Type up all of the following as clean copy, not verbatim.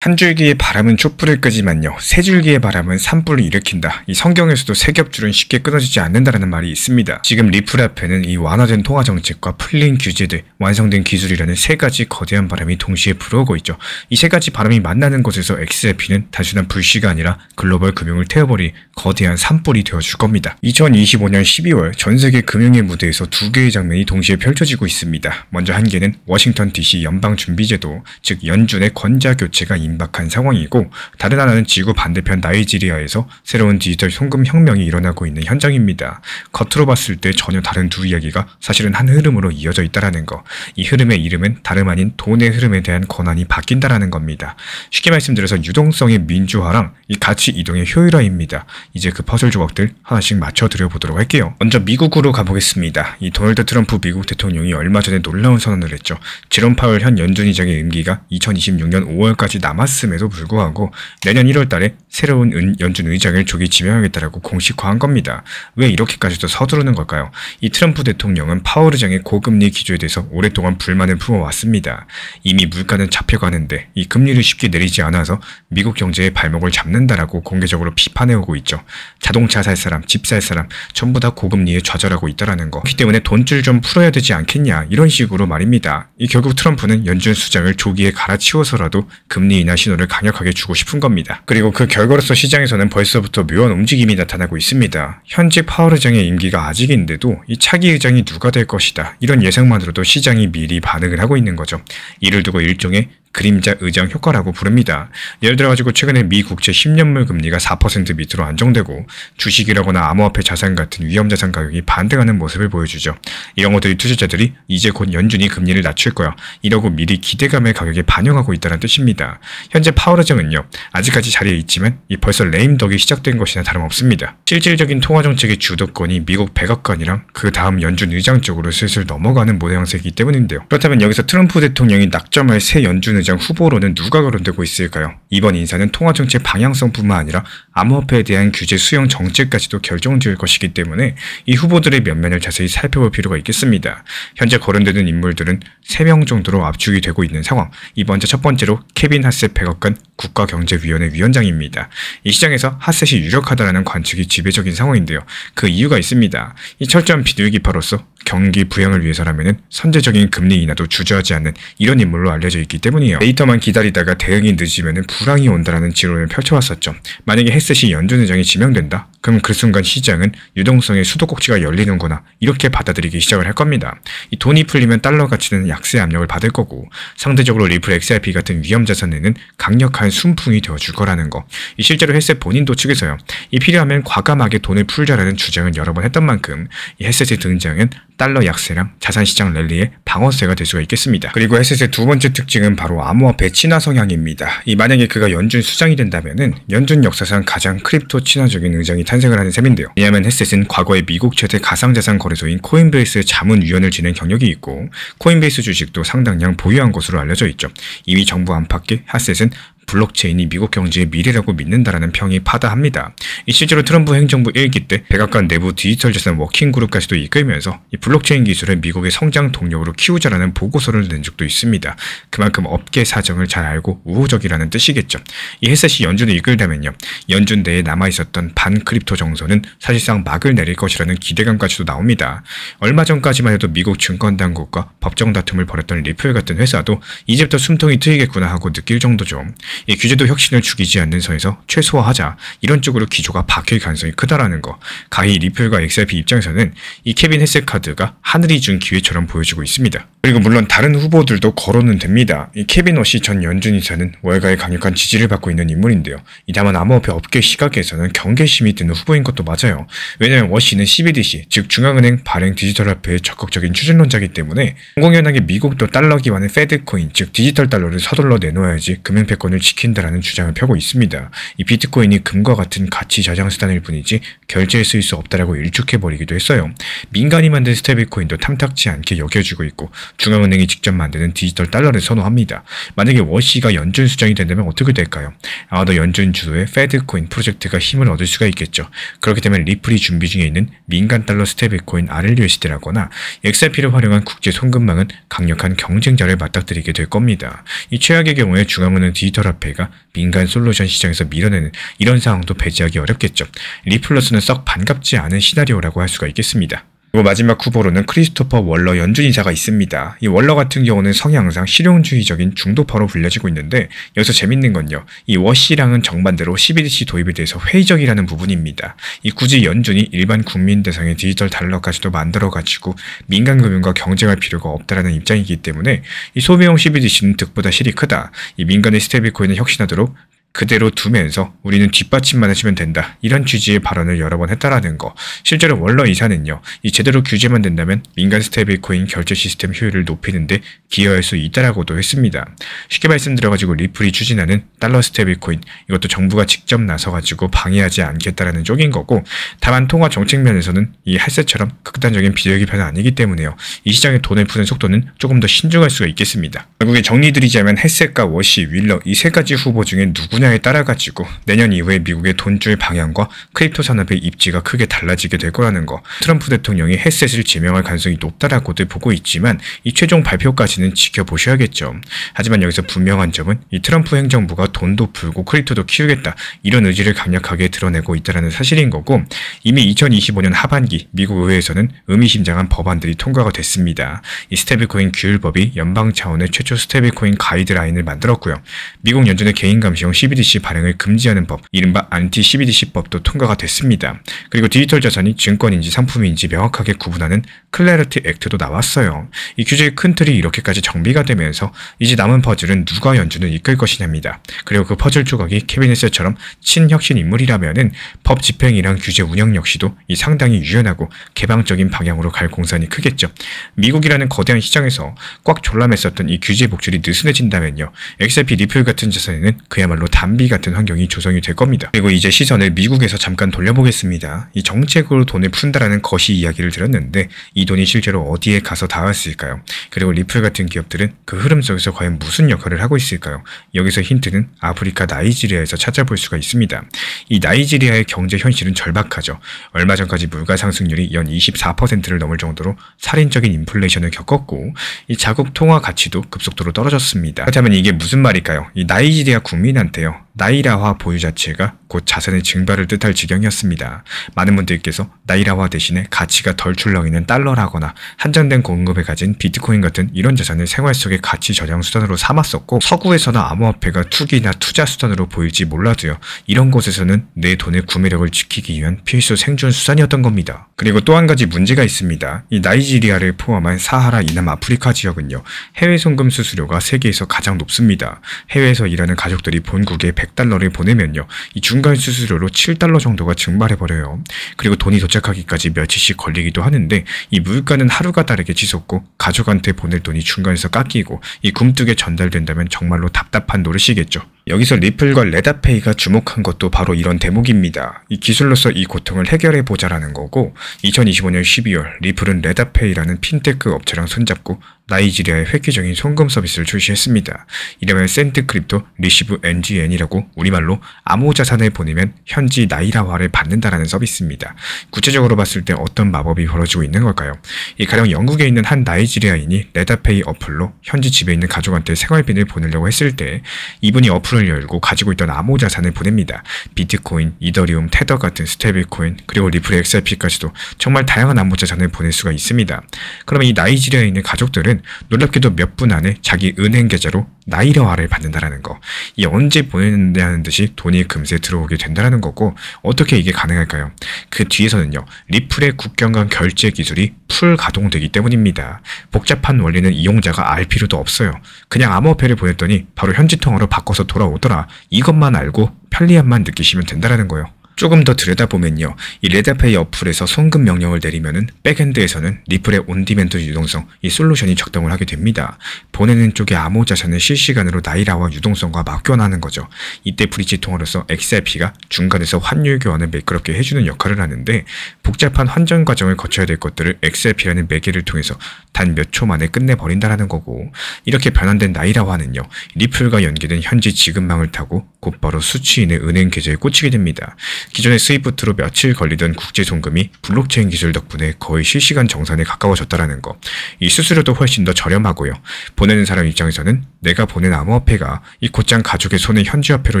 한 줄기의 바람은 촛불을 끄지만요, 세 줄기의 바람은 산불을 일으킨다. 이 성경에서도 세 겹줄은 쉽게 끊어지지 않는다라는 말이 있습니다. 지금 리플 앞에는 이 완화된 통화 정책과 풀린 규제들, 완성된 기술이라는 세 가지 거대한 바람이 동시에 불어오고 있죠. 이 세 가지 바람이 만나는 곳에서 XRP는 단순한 불씨가 아니라 글로벌 금융을 태워버릴 거대한 산불이 되어줄 겁니다. 2025년 12월 전 세계 금융의 무대에서 두 개의 장면이 동시에 펼쳐지고 있습니다. 먼저 한 개는 워싱턴 DC 연방준비제도, 즉 연준의 권자 교체가 임박한 상황이고, 다른 하나는 지구 반대편 나이지리아에서 새로운 디지털 송금 혁명이 일어나고 있는 현장입니다. 겉으로 봤을 때 전혀 다른 두 이야기가 사실은 한 흐름으로 이어져 있다라는 거. 이 흐름의 이름은 다름 아닌 돈의 흐름에 대한 권한이 바뀐다라는 겁니다. 쉽게 말씀드려서 유동성의 민주화랑 이 가치 이동의 효율화입니다. 이제 그 퍼즐 조각들 하나씩 맞춰 드려보도록 할게요. 먼저 미국으로 가보겠습니다. 이 도널드 트럼프 미국 대통령이 얼마 전에 놀라운 선언을 했죠. 제롬 파월 현 연준 의장의 임기가 2026년 5월까지 남았음에도 불구하고 내년 1월 달에 새로운 연준 의장을 조기 지명하겠다라고 공식화한 겁니다. 왜 이렇게까지도 서두르는 걸까요? 이 트럼프 대통령은 파월 의장의 고금리 기조에 대해서 오랫동안 불만을 품어왔습니다. 이미 물가는 잡혀가는데 이 금리를 쉽게 내리지 않아서 미국 경제의 발목을 잡는다라고 공개적으로 비판해오고 있죠. 자동차 살 사람, 집 살 사람 전부 다 고금리에 좌절하고 있다라는 거. 그렇기 때문에 돈줄 좀 풀어야 되지 않겠냐, 이런 식으로 말입니다. 이 결국 트럼프는 연준 수장을 조기에 갈아치워서라도 금리 인하 신호를 강력하게 주고 싶은 겁니다. 그리고 그 결과로서 시장에서는 벌써부터 묘한 움직임이 나타나고 있습니다. 현직 파월 의장의 임기가 아직인데도 이 차기 의장이 누가 될 것이다, 이런 예상만으로도 시장이 미리 반응을 하고 있는 거죠. 이를 두고 일종의 그림자 의장 효과라고 부릅니다. 예를 들어가지고 최근에 미 국채 10년물 금리가 4% 밑으로 안정되고 주식이라거나 암호화폐 자산 같은 위험자산 가격이 반등하는 모습을 보여주죠. 이런 것들이 투자자들이 이제 곧 연준이 금리를 낮출 거야, 이러고 미리 기대감의 가격에 반영하고 있다는 뜻입니다. 현재 파월 의장은요, 아직까지 자리에 있지만 벌써 레임덕이 시작된 것이나 다름없습니다. 실질적인 통화정책의 주도권이 미국 백악관이랑 그 다음 연준 의장 쪽으로 슬슬 넘어가는 모양새이기 때문인데요. 그렇다면 여기서 트럼프 대통령이 낙점할 새 연준 의장 후보로는 누가 거론되고 있을까요? 이번 인사는 통화정책 방향성뿐만 아니라 암호화폐에 대한 규제 수용 정책까지도 결정지을 것이기 때문에 이 후보들의 면면을 자세히 살펴볼 필요가 있겠습니다. 현재 거론되는 인물들은 3명 정도로 압축이 되고 있는 상황. 먼저 첫 번째로 케빈 하셋 백악관 국가경제위원회 위원장입니다. 이 시장에서 하셋이 유력하다는 관측이 지배적인 상황인데요. 그 이유가 있습니다. 이 철저한 비둘기파로서 경기 부양을 위해서라면 선제적인 금리 인하도 주저하지 않는 이런 인물로 알려져 있기 때문이에요. 데이터만 기다리다가 대응이 늦으면 불황이 온다라는 지론을 펼쳐왔었죠. 만약에 헤셋이 연준 의장이 지명된다? 그럼 그 순간 시장은 유동성의 수도꼭지가 열리는구나, 이렇게 받아들이기 시작을 할 겁니다. 이 돈이 풀리면 달러 가치는 약세 압력을 받을 거고, 상대적으로 리플 XRP 같은 위험자산에는 강력한 순풍이 되어줄 거라는 거. 실제로 헤셋 본인도 측에서요, 필요하면 과감하게 돈을 풀자라는 주장을 여러 번 했던 만큼 이 헤셋의 등장은 달러 약세랑 자산시장 랠리의 방어쇠가 될 수가 있겠습니다. 그리고 헤셋의 두 번째 특징은 바로 암호화폐 친화 성향입니다. 만약에 그가 연준 수장이 된다면은 연준 역사상 가장 크립토 친화적인 의장이 탄생을 하는 셈인데요. 왜냐하면 헤셋은 과거에 미국 최대 가상자산 거래소인 코인베이스의 자문위원을 지낸 경력이 있고, 코인베이스 주식도 상당량 보유한 것으로 알려져 있죠. 이미 정부 안팎에 헤셋은 블록체인이 미국 경제의 미래라고 믿는다라는 평이 파다합니다. 실제로 트럼프 행정부 1기 때 백악관 내부 디지털 자산 워킹그룹까지도 이끌면서 이 블록체인 기술을 미국의 성장 동력으로 키우자라는 보고서를 낸 적도 있습니다. 그만큼 업계 사정을 잘 알고 우호적이라는 뜻이겠죠. 이 헤셋이 연준을 이끌다면요, 연준 내에 남아있었던 반크립토 정서는 사실상 막을 내릴 것이라는 기대감까지도 나옵니다. 얼마 전까지만 해도 미국 증권당국과 법정 다툼을 벌였던 리플 같은 회사도 이제부터 숨통이 트이겠구나 하고 느낄 정도죠. 이 규제도 혁신을 죽이지 않는 선에서 최소화하자, 이런 쪽으로 기조가 바뀔 가능성이 크다라는 거. 가히 리플과 XRP 입장에서는 이 케빈 헤셋 카드가 하늘이 준 기회처럼 보여지고 있습니다. 그리고 물론 다른 후보들도 거론은 됩니다. 이 케빈 워시 전 연준 이사는 월가의 강력한 지지를 받고 있는 인물인데요. 다만 암호화폐 업계 시각에서는 경계심이 드는 후보인 것도 맞아요. 왜냐하면 워시는 CBDC, 즉 중앙은행 발행 디지털 화폐의 적극적인 추진론자이기 때문에 공공연하게 미국도 달러 기반의 페드코인, 즉 디지털 달러를 서둘러 내놓아야지 금융패권을 지킨다라는 주장을 펴고 있습니다. 이 비트코인이 금과 같은 가치 저장 수단일 뿐이지 결제에 쓰일 수 없다라고 일축해버리기도 했어요. 민간이 만든 스테이블코인도 탐탁치 않게 여겨지고 있고, 중앙은행이 직접 만드는 디지털 달러를 선호합니다. 만약에 워시가 연준 수장이 된다면 어떻게 될까요? 아마도 연준 주도의 페드코인 프로젝트가 힘을 얻을 수가 있겠죠. 그렇게 되면 리플이 준비 중에 있는 민간 달러 스테이블코인 RLUSD라거나 XRP를 활용한 국제 송금망은 강력한 경쟁자를 맞닥뜨리게 될 겁니다. 이 최악의 경우에 중앙은행 디지털 리플화폐가 민간 솔루션 시장에서 밀어내는 이런 상황도 배제하기 어렵겠죠. 리플러스는 썩 반갑지 않은 시나리오라고 할 수가 있겠습니다. 그리고 마지막 후보로는 크리스토퍼 월러 연준이사가 있습니다. 이 월러 같은 경우는 성향상 실용주의적인 중도파로 불려지고 있는데 여기서 재밌는 건요. 이 워씨랑은 정반대로 CBDC 도입에 대해서 회의적이라는 부분입니다. 이 굳이 연준이 일반 국민 대상의 디지털 달러까지도 만들어가지고 민간 금융과 경쟁할 필요가 없다라는 입장이기 때문에 이 소비용 CBDC는 득보다 실이 크다. 이 민간의 스테이블코인을 혁신하도록 그대로 두면서 우리는 뒷받침만 해주면 된다. 이런 취지의 발언을 여러 번 했다라는 거. 실제로 월러 이사는요. 이 제대로 규제만 된다면 민간 스테이블코인 결제 시스템 효율을 높이는데 기여할 수 있다라고도 했습니다. 쉽게 말씀드려가지고 리플이 추진하는 달러 스테이블코인 이것도 정부가 직접 나서가지고 방해하지 않겠다라는 쪽인 거고 다만 통화 정책 면에서는 이 헬스처럼 극단적인 비대기편은 아니기 때문에요. 이 시장에 돈을 푸는 속도는 조금 더 신중할 수가 있겠습니다. 결국에 정리드리자면 헬셋과 워시, 윌러 이 세 가지 후보 중에 누구냐에 따라가지고 내년 이후에 미국의 돈줄 방향과 크립토 산업의 입지가 크게 달라지게 될 거라는 거. 트럼프 대통령이 헬셋을 지명할 가능성이 높다라고들 보고 있지만 이 최종 발표까지는 지켜보셔야겠죠. 하지만 여기서 분명한 점은 이 트럼프 행정부가 돈도 풀고 크립토도 키우겠다 이런 의지를 강력하게 드러내고 있다는 사실인 거고 이미 2025년 하반기 미국 의회에서는 의미심장한 법안들이 통과가 됐습니다. 이 스테이블코인 규율법이 연방 차원의 최초 스테이블코인 가이드라인을 만들었고요. 미국 연준의 개인 감시용 CBDC 발행을 금지하는 법, 이른바 안티 CBDC법도 통과가 됐습니다. 그리고 디지털 자산이 증권인지 상품인지 명확하게 구분하는 클래리티 액트도 나왔어요. 이 규제의 큰 틀이 이렇게까지 정비가 되면서 이제 남은 퍼즐은 누가 연준을 이끌 것이냐입니다. 그리고 그 퍼즐 조각이 케빈 헬셋처럼 친혁신 인물이라면은 법 집행이랑 규제 운영 역시도 이 상당히 유연하고 개방적인 방향으로 갈 공산이 크겠죠. 미국이라는 거대한 시장에서 꽉 졸라맸었던 이 규제 목줄이 느슨해진다면요. XRP 리플 같은 자산에는 그야말로 담비 같은 환경이 조성이 될 겁니다. 그리고 이제 시선을 미국에서 잠깐 돌려보겠습니다. 이 정책으로 돈을 푼다라는 것이 이야기를 드렸는데 이 돈이 실제로 어디에 가서 닿았을까요? 그리고 리플 같은 기업들은 그 흐름 속에서 과연 무슨 역할을 하고 있을까요? 여기서 힌트는 아프리카 나이지리아에서 찾아볼 수가 있습니다. 이 나이지리아의 경제 현실은 절박하죠. 얼마 전까지 물가 상승률이 연 24%를 넘을 정도로 살인적인 인플레이션을 겪었고 이 자국 통화 가치도 급속도로 떨어졌습니다. 그렇다면 이게 무슨 말일까요? 이 나이지리아 국민한테요. 나이라화 보유 자체가 곧 자산의 증발을 뜻할 지경이었습니다. 많은 분들께서 나이라화 대신에 가치가 덜 출렁이는 달러라거나 한정된 공급에 가진 비트코인 같은 이런 자산을 생활 속의 가치 저장 수단으로 삼았었고 서구에서는 암호화폐가 투기나 투자 수단으로 보일지 몰라도요. 이런 곳에서는 내 돈의 구매력을 지키기 위한 필수 생존 수단이었던 겁니다. 그리고 또 한 가지 문제가 있습니다. 이 나이지리아를 포함한 사하라 이남 아프리카 지역은요. 해외 송금 수수료가 세계에서 가장 높습니다. 해외에서 일하는 가족들이 본국에 100달러를 보내면요. 이 중간 수수료로 7달러 정도가 증발해버려요. 그리고 돈이 도착하기까지 며칠씩 걸리기도 하는데 이 물가는 하루가 다르게 치솟고 가족한테 보낼 돈이 중간에서 깎이고 이 굼뜨게 전달된다면 정말로 답답한 노릇이겠죠. 여기서 리플과 레다페이가 주목한 것도 바로 이런 대목입니다. 이 기술로서 이 고통을 해결해보자라는 거고 2025년 12월 리플은 레다페이라는 핀테크 업체랑 손잡고 나이지리아의 획기적인 송금 서비스를 출시했습니다. 이름은 센트 크립토 리시브 NGN이라고 우리말로 암호자산을 보내면 현지 나이라화를 받는다라는 서비스입니다. 구체적으로 봤을 때 어떤 마법이 벌어지고 있는 걸까요? 이 가령 영국에 있는 한 나이지리아인이 레다페이 어플로 현지 집에 있는 가족한테 생활비를 보내려고 했을 때 이분이 어플을 열고 가지고 있던 암호자산을 보냅니다. 비트코인, 이더리움, 테더 같은 스테이블코인, 그리고 리플 XRP까지도 정말 다양한 암호자산을 보낼 수가 있습니다. 그러면 이 나이지리아에 있는 가족들은 놀랍게도 몇 분 안에 자기 은행 계좌로 나이라화를 받는다라는 거. 이 언제 보내는다는 듯이 돈이 금세 들어오게 된다라는 거고 어떻게 이게 가능할까요? 그 뒤에서는요. 리플의 국경 간 결제 기술이 풀 가동되기 때문입니다. 복잡한 원리는 이용자가 알 필요도 없어요. 그냥 암호화폐를 보냈더니 바로 현지 통화로 바꿔서 돌아오더라. 이것만 알고 편리함만 느끼시면 된다라는 거예요. 조금 더 들여다보면요. 이 레다페이 어플에서 송금 명령을 내리면은 백엔드에서는 리플의 온디맨드 유동성, 이 솔루션이 작동을 하게 됩니다. 보내는 쪽의 암호자산을 실시간으로 나이라와 유동성과 맡겨나는 거죠. 이때 브릿지 통화로서 XRP가 중간에서 환율 교환을 매끄럽게 해주는 역할을 하는데 복잡한 환전 과정을 거쳐야 될 것들을 XRP라는 매개를 통해서 단 몇 초 만에 끝내버린다라는 거고 이렇게 변환된 나이라화는요. 리플과 연계된 현지 지급망을 타고 곧바로 수취인의 은행 계좌에 꽂히게 됩니다. 기존의 스위프트로 며칠 걸리던 국제 송금이 블록체인 기술 덕분에 거의 실시간 정산에 가까워졌다라는 거. 이 수수료도 훨씬 더 저렴하고요. 보내는 사람 입장에서는 내가 보낸 암호화폐가 이 곧장 가족의 손에 현지화폐로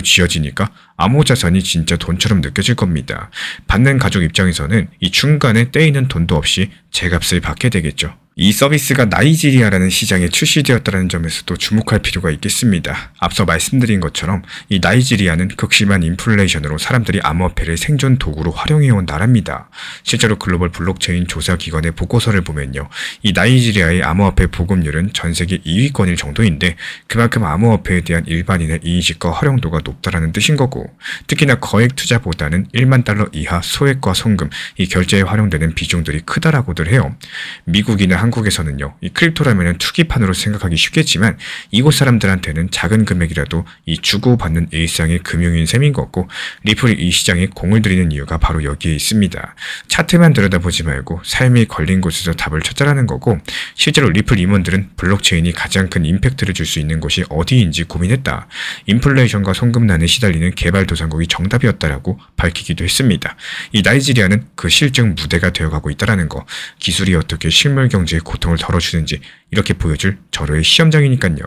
쥐어지니까 암호자산이 진짜 돈처럼 느껴질 겁니다. 받는 가족 입장에서는 이 중간에 떼이는 돈도 없이 제값을 받게 되겠죠. 이 서비스가 나이지리아라는 시장에 출시되었다는 점에서도 주목할 필요가 있겠습니다. 앞서 말씀드린 것처럼 이 나이지리아는 극심한 인플레이션으로 사람들이 암호화폐를 생존 도구로 활용해온 나라입니다. 실제로 글로벌 블록체인 조사기관의 보고서를 보면요. 이 나이지리아의 암호화폐 보급률은 전 세계 2위권일 정도인데 그만큼 암호화폐에 대한 일반인의 인식과 활용도가 높다라는 뜻인 거고, 특히나 거액 투자보다는 1만 달러 이하 소액과 송금, 이 결제에 활용되는 비중들이 크다라고들 해요. 미국이나 한국에서는요, 이 크립토라면 투기판으로 생각하기 쉽겠지만 이곳 사람들한테는 작은 금액이라도 이 주고받는 일상의 금융인 셈인 거고, 리플이 이 시장에 공을 들이는 이유가 바로 여기에 있습니다. 차트만 들여다보지 말고 삶이 걸린 곳에서 답을 찾자라는 거고, 실제로 리플 임원들은 블록체인이 가장 큰 임팩트를 줄 수 있는 곳이 어디인지 고민했다. 인플레이션과 송금난에 시달리는 개발도상국이 정답이었다라고 밝히기도 했습니다. 이 나이지리아는 그 실증 무대가 되어가고 있다는 거, 기술이 어떻게 실물 경제의 고통을 덜어주는지 이렇게 보여줄 절호의 시험장이니까요.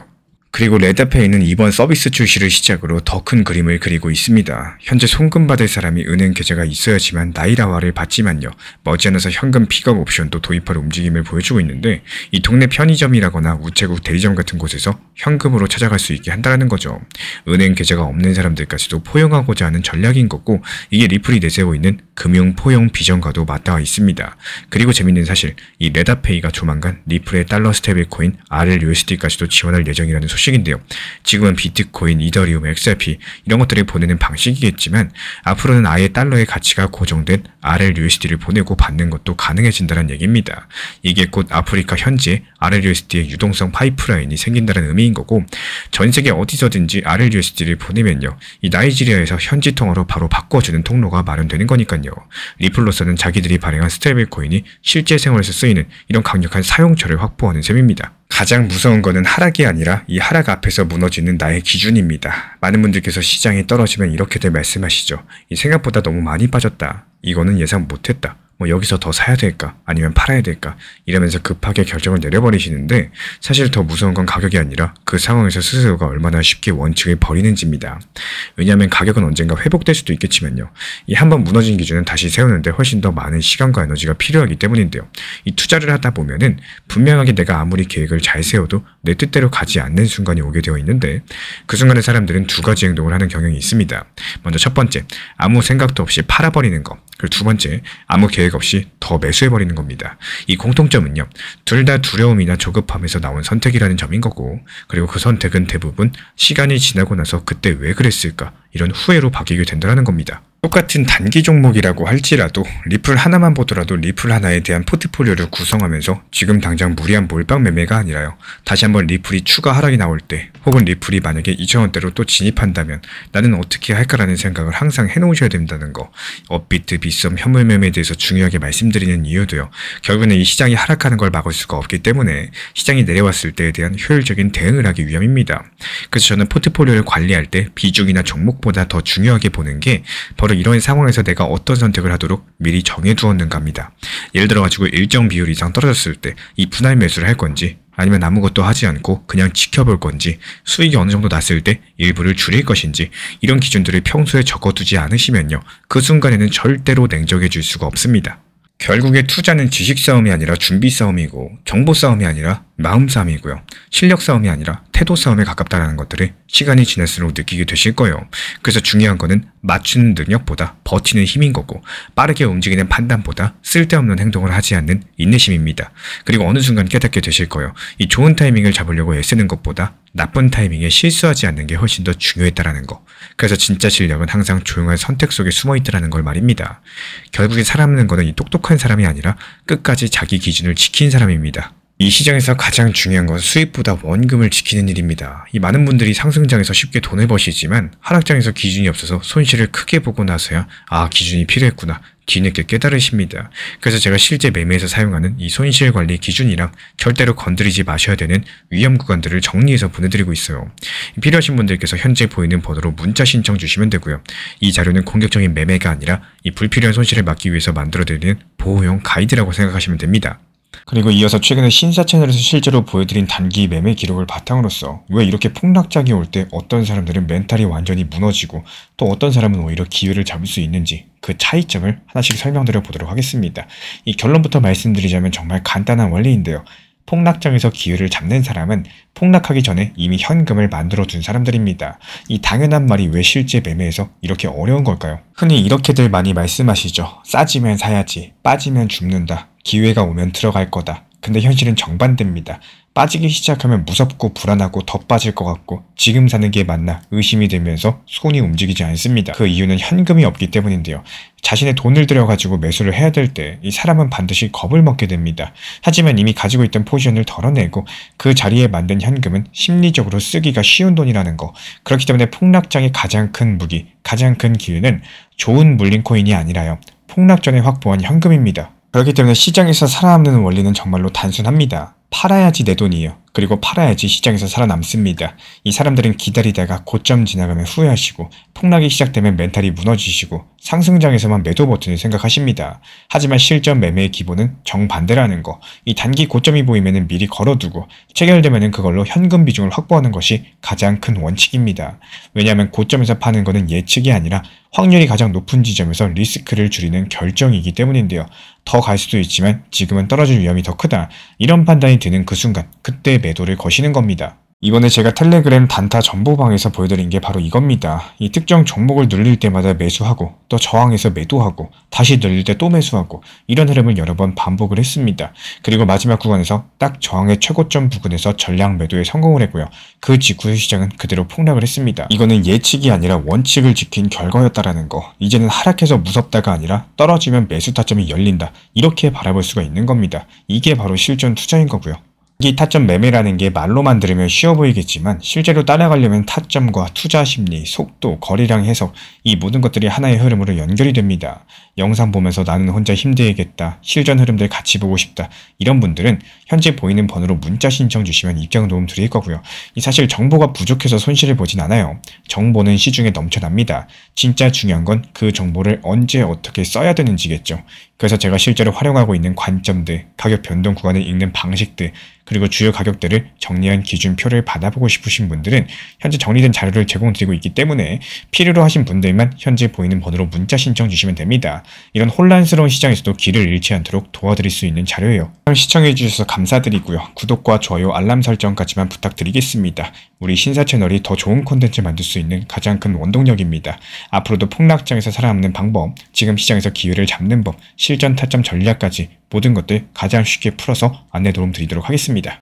그리고 레드페이는 이번 서비스 출시를 시작으로 더 큰 그림을 그리고 있습니다. 현재 송금받을 사람이 은행 계좌가 있어야지만 나이라와를 받지만요. 머지않아서 현금 픽업 옵션도 도입할 움직임을 보여주고 있는데, 이 동네 편의점이라거나 우체국 대리점 같은 곳에서 현금으로 찾아갈 수 있게 한다는 거죠. 은행 계좌가 없는 사람들까지도 포용하고자 하는 전략인 거고, 이게 리플이 내세우고 있는 금융 포용 비전과도 맞닿아 있습니다. 그리고 재밌는 사실, 이 레다페이가 조만간 리플의 달러 스테이블 코인 RLUSD까지도 지원할 예정이라는 소식인데요. 지금은 비트코인, 이더리움, XRP 이런 것들을 보내는 방식이겠지만 앞으로는 아예 달러의 가치가 고정된 RLUSD를 보내고 받는 것도 가능해진다는 얘기입니다. 이게 곧 아프리카 현지에 RLUSD의 유동성 파이프라인이 생긴다는 의미인 거고, 전 세계 어디서든지 RLUSD를 보내면요, 이 나이지리아에서 현지 통화로 바로 바꿔주는 통로가 마련되는 거니까요. 리플로서는 자기들이 발행한 스테이블 코인이 실제 생활에서 쓰이는 이런 강력한 사용처를 확보하는 셈입니다. 가장 무서운 거는 하락이 아니라 이 하락 앞에서 무너지는 나의 기준입니다. 많은 분들께서 시장이 떨어지면 이렇게들 말씀하시죠. 이 생각보다 너무 많이 빠졌다. 이거는 예상 못했다. 여기서 더 사야 될까? 아니면 팔아야 될까? 이러면서 급하게 결정을 내려버리시는데, 사실 더 무서운 건 가격이 아니라 그 상황에서 스스로가 얼마나 쉽게 원칙을 버리는지입니다. 왜냐하면 가격은 언젠가 회복될 수도 있겠지만요. 이 한번 무너진 기준은 다시 세우는데 훨씬 더 많은 시간과 에너지가 필요하기 때문인데요. 이 투자를 하다 보면은 분명하게 내가 아무리 계획을 잘 세워도 내 뜻대로 가지 않는 순간이 오게 되어 있는데, 그 순간에 사람들은 두 가지 행동을 하는 경향이 있습니다. 먼저 첫 번째, 아무 생각도 없이 팔아버리는 거. 그리고 두 번째, 아무 계획 없이 더 매수해버리는 겁니다. 이 공통점은요, 둘 다 두려움이나 조급함에서 나온 선택이라는 점인 거고, 그리고 그 선택은 대부분 시간이 지나고 나서 그때 왜 그랬을까 이런 후회로 바뀌게 된다는 겁니다. 똑같은 단기 종목이라고 할지라도 리플 하나만 보더라도 리플 하나에 대한 포트폴리오를 구성하면서 지금 당장 무리한 몰빵 매매가 아니라요, 다시 한번 리플이 추가 하락이 나올 때, 혹은 리플이 만약에 2,000원대로 또 진입한다면 나는 어떻게 할까라는 생각을 항상 해놓으셔야 된다는 거. 업비트, 빗썸, 현물 매매에 대해서 중요하게 말씀드리는 이유도요, 결국에는 이 시장이 하락하는 걸 막을 수가 없기 때문에 시장이 내려왔을 때에 대한 효율적인 대응을 하기 위함입니다. 그래서 저는 포트폴리오를 관리할 때 비중이나 종목보다 더 중요하게 보는 게 바로 이런 상황에서 내가 어떤 선택을 하도록 미리 정해두었는가 합니다. 예를 들어가지고 일정 비율 이상 떨어졌을 때 이 분할 매수를 할 건지, 아니면 아무것도 하지 않고 그냥 지켜볼 건지, 수익이 어느 정도 났을 때 일부를 줄일 것인지, 이런 기준들을 평소에 적어두지 않으시면요, 그 순간에는 절대로 냉정해질 수가 없습니다. 결국에 투자는 지식 싸움이 아니라 준비 싸움이고, 정보 싸움이 아니라 마음 싸움이고요. 실력 싸움이 아니라 태도 싸움에 가깝다는 것들을 시간이 지날수록 느끼게 되실 거예요. 그래서 중요한 거는 맞추는 능력보다 버티는 힘인 거고, 빠르게 움직이는 판단보다 쓸데없는 행동을 하지 않는 인내심입니다. 그리고 어느 순간 깨닫게 되실 거예요. 이 좋은 타이밍을 잡으려고 애쓰는 것보다 나쁜 타이밍에 실수하지 않는 게 훨씬 더 중요했다라는 거. 그래서 진짜 실력은 항상 조용한 선택 속에 숨어있다는 걸 말입니다. 결국에 사람은 거는 이 똑똑한 사람이 아니라 끝까지 자기 기준을 지킨 사람입니다. 이 시장에서 가장 중요한 건 수입보다 원금을 지키는 일입니다. 이 많은 분들이 상승장에서 쉽게 돈을 버시지만 하락장에서 기준이 없어서 손실을 크게 보고 나서야 기준이 필요했구나 뒤늦게 깨달으십니다. 그래서 제가 실제 매매에서 사용하는 이 손실관리 기준이랑 절대로 건드리지 마셔야 되는 위험 구간들을 정리해서 보내드리고 있어요. 필요하신 분들께서 현재 보이는 번호로 문자 신청 주시면 되고요. 이 자료는 공격적인 매매가 아니라 이 불필요한 손실을 막기 위해서 만들어드리는 보호용 가이드라고 생각하시면 됩니다. 그리고 이어서 최근에 신사 채널에서 실제로 보여드린 단기 매매 기록을 바탕으로서 왜 이렇게 폭락장이 올 때 어떤 사람들은 멘탈이 완전히 무너지고 또 어떤 사람은 오히려 기회를 잡을 수 있는지 그 차이점을 하나씩 설명드려 보도록 하겠습니다. 이 결론부터 말씀드리자면 정말 간단한 원리인데요. 폭락장에서 기회를 잡는 사람은 폭락하기 전에 이미 현금을 만들어 둔 사람들입니다. 이 당연한 말이 왜 실제 매매에서 이렇게 어려운 걸까요? 흔히 이렇게들 많이 말씀하시죠. 싸지면 사야지, 빠지면 죽는다, 기회가 오면 들어갈 거다. 근데 현실은 정반대입니다. 빠지기 시작하면 무섭고 불안하고 더 빠질 것 같고 지금 사는 게 맞나 의심이 들면서 손이 움직이지 않습니다. 그 이유는 현금이 없기 때문인데요. 자신의 돈을 들여가지고 매수를 해야 될 때 이 사람은 반드시 겁을 먹게 됩니다. 하지만 이미 가지고 있던 포지션을 덜어내고 그 자리에 만든 현금은 심리적으로 쓰기가 쉬운 돈이라는 거. 그렇기 때문에 폭락장의 가장 큰 무기, 가장 큰 기회는 좋은 물린코인이 아니라요. 폭락 전에 확보한 현금입니다. 그렇기 때문에 시장에서 살아남는 원리는 정말로 단순합니다. 팔아야지 내 돈이에요. 그리고 팔아야지 시장에서 살아남습니다. 이 사람들은 기다리다가 고점 지나가면 후회하시고 폭락이 시작되면 멘탈이 무너지시고 상승장에서만 매도 버튼을 생각하십니다. 하지만 실전 매매의 기본은 정반대라는 거. 이 단기 고점이 보이면 미리 걸어두고 체결되면 그걸로 현금 비중을 확보하는 것이 가장 큰 원칙입니다. 왜냐하면 고점에서 파는 것은 예측이 아니라 확률이 가장 높은 지점에서 리스크를 줄이는 결정이기 때문인데요. 더 갈 수도 있지만 지금은 떨어질 위험이 더 크다. 이런 판단이 드는 그 순간 그때 매도를 거시는 겁니다. 이번에 제가 텔레그램 단타 정보방에서 보여드린 게 바로 이겁니다. 이 특정 종목을 눌릴 때마다 매수하고 또 저항해서 매도하고 다시 눌릴 때 또 매수하고 이런 흐름을 여러 번 반복을 했습니다. 그리고 마지막 구간에서 딱 저항의 최고점 부근에서 전량 매도에 성공을 했고요. 그 직후 시장은 그대로 폭락을 했습니다. 이거는 예측이 아니라 원칙을 지킨 결과였다라는 거. 이제는 하락해서 무섭다가 아니라 떨어지면 매수 타점이 열린다. 이렇게 바라볼 수가 있는 겁니다. 이게 바로 실전 투자인 거고요. 이 타점 매매라는 게 말로만 들으면 쉬워 보이겠지만 실제로 따라가려면 타점과 투자 심리, 속도, 거리량 해석 이 모든 것들이 하나의 흐름으로 연결이 됩니다. 영상 보면서 나는 혼자 힘들겠다, 실전 흐름들 같이 보고 싶다 이런 분들은 현재 보이는 번호로 문자 신청 주시면 입장 도움 드릴 거고요. 사실 정보가 부족해서 손실을 보진 않아요. 정보는 시중에 넘쳐납니다. 진짜 중요한 건 그 정보를 언제 어떻게 써야 되는지겠죠. 그래서 제가 실제로 활용하고 있는 관점들, 가격 변동 구간을 읽는 방식들, 그리고 주요 가격대를 정리한 기준표를 받아보고 싶으신 분들은 현재 정리된 자료를 제공드리고 있기 때문에 필요로 하신 분들만 현재 보이는 번호로 문자 신청 주시면 됩니다. 이런 혼란스러운 시장에서도 길을 잃지 않도록 도와드릴 수 있는 자료예요. 시청해주셔서 감사드리고요. 구독과 좋아요, 알람 설정까지만 부탁드리겠습니다. 우리 신사 채널이 더 좋은 콘텐츠 만들 수 있는 가장 큰 원동력입니다. 앞으로도 폭락장에서 살아남는 방법, 지금 시장에서 기회를 잡는 법, 실전 타점 전략까지 모든 것들 가장 쉽게 풀어서 안내 도움 드리도록 하겠습니다.